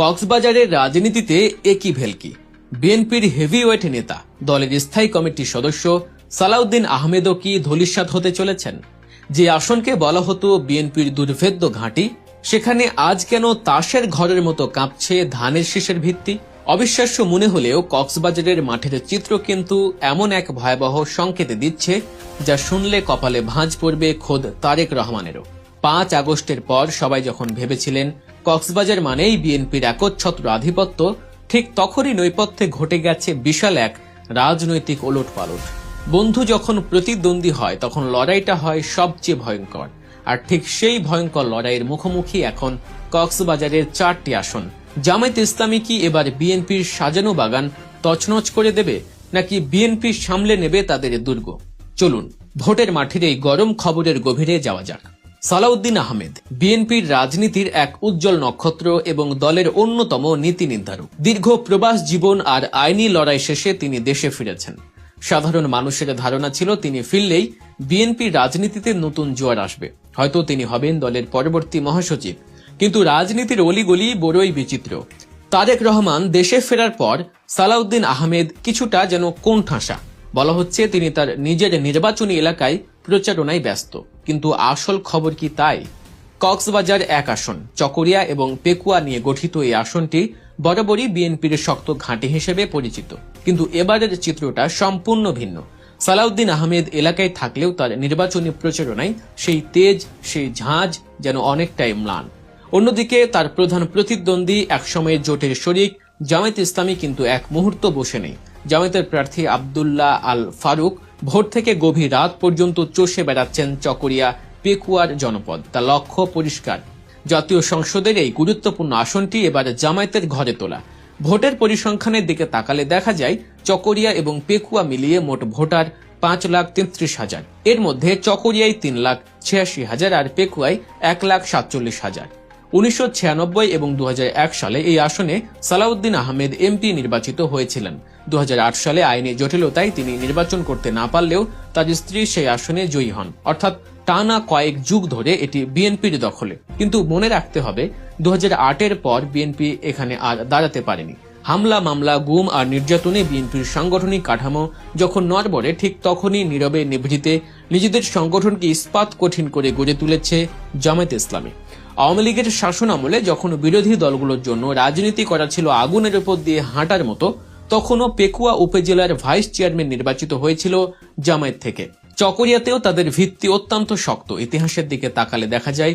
কক্সবাজারের রাজনীতিতে একই ভেলকি। বিএনপির হেভিওয়েট নেতা, দলের স্থায়ী কমিটির সদস্য সালাউদ্দিন আহমেদও কি ধূলিসাৎ হতে চলেছেন? যে আসনকে বলা হতো বিএনপির দুর্ভেদ্য ঘাঁটি, সেখানে আজ কেন তাসের ঘরের মতো কাঁপছে ধানের শীষের ভিত্তি? অবিশ্বাস্য মনে হলেও কক্সবাজারের মাঠের চিত্র কিন্তু এমন এক ভয়াবহ সংকেত দিচ্ছে, যা শুনলে কপালে ভাঁজ পড়বে খোদ তারেক রহমানেরও। 5 আগস্টের পর সবাই যখন ভেবেছিলেন কক্সবাজার মানেই বিএনপির একচ্ছত্র আধিপত্য, ঠিক তখনই নৈপথ্যে ঘটে গেছে বিশাল এক রাজনৈতিক ওলটপালট। বন্ধু যখন প্রতিদ্বন্দ্বী হয় তখন লড়াইটা হয় সবচেয়ে ভয়ঙ্কর। আর ঠিক সেই ভয়ঙ্কর লড়াইয়ের মুখোমুখি এখন কক্সবাজারের 4টি আসন। জামায়াতে ইসলামী কি এবার বিএনপির সাজানো বাগান তছনছ করে দেবে, নাকি বিএনপি সামলে নেবে তাদের দুর্গ? চলুন ভোটের মাঠের এই গরম খবরের গভীরে যাওয়া যাক। সালাউদ্দিন আহমেদ বিএনপির রাজনীতির এক উজ্জ্বল নক্ষত্র এবং দলের অন্যতম নীতি নির্ধারক। দীর্ঘ প্রবাস জীবন আর আইনি লড়াই শেষে তিনি দেশে ফিরেছেন। সাধারণ মানুষের ধারণা ছিল তিনি ফিরলেই বিএনপির রাজনীতিতে নতুন জোয়ার আসবে, হয়তো তিনি হবেন দলের পরবর্তী মহাসচিব। কিন্তু রাজনীতির অলিগলি বড়ই বিচিত্র। তারেক রহমান দেশে ফেরার পর সালাউদ্দিন আহমেদ কিছুটা যেন কোণঠাসা। বলা হচ্ছে তিনি তার নিজের নির্বাচনী এলাকায় প্রচারণায় ব্যস্ত। কিন্তু আসল খবর কি তাই? কক্সবাজার 1 আসন, চকরিয়া এবং পেকুয়া নিয়ে গঠিত এই আসনটি বরাবরই বিএনপির শক্ত ঘাঁটি হিসেবে পরিচিত। কিন্তু এবারের চিত্রটা সম্পূর্ণ ভিন্ন। সালাউদ্দিন আহমেদ এলাকায় থাকলেও তার নির্বাচনী প্রচারণায় সেই তেজ, সেই ঝাঁজ যেন অনেকটাই ম্লান। অন্যদিকে তার প্রধান প্রতিদ্বন্দ্বী, একসময়ের জোটের শরিক জামায়াতে ইসলামী কিন্তু এক মুহূর্ত বসে নেই। জামায়াতের প্রার্থী আব্দুল্লাহ আল ফারুক ভোর থেকে গভীর রাত পর্যন্ত চষে বেড়াচ্ছেন চকরিয়া পেকুয়ার জনপদ। তার লক্ষ্য পরিষ্কার, জাতীয় সংসদের এই গুরুত্বপূর্ণ আসনটি এবার জামায়াতের ঘরে তোলা। ভোটের পরিসংখ্যানের দিকে তাকালে দেখা যায় চকরিয়া এবং পেকুয়া মিলিয়ে মোট ভোটার 5,33,000। এর মধ্যে চকরিয়ায় 3,86,000 আর পেকুয়ায় 1,47,000। 1996 এবং 2001 সালে এই আসনে সালাউদ্দিন আহমেদ এমপি নির্বাচিত হয়েছিলেন। 2008 সালে আইনি জটিলতায় তিনি নির্বাচন করতে না পারলেও তার স্ত্রী সেই আসনে জয়ী হন। অর্থাৎ টানা কয়েক যুগ ধরে এটি বিএনপির দখলে। কিন্তু মনে রাখতে হবে, 2008-এর পর বিএনপি এখানে আর দাঁড়াতে পারেনি। হামলা, মামলা, গুম আর নির্যাতনে বিএনপির সাংগঠনিক কাঠামো যখন নড়বড়ে, ঠিক তখনই নীরবে নিভৃতে নিজেদের সংগঠনকে ইস্পাত কঠিন করে গড়ে তুলেছে জামায়াতে ইসলামী। আওয়ামী লীগের শাসন আমলে যখন বিরোধী দলগুলোর জন্য রাজনীতি করা ছিল আগুনের উপর দিয়ে হাঁটার মতো, তখনও পেকুয়া উপজেলার ভাইস চেয়ারম্যান নির্বাচিত হয়েছিল জামায়াত থেকে। চকরিয়াতেও তাদের ভিত্তি অত্যন্ত শক্ত। ইতিহাসের দিকে তাকালে দেখা যায়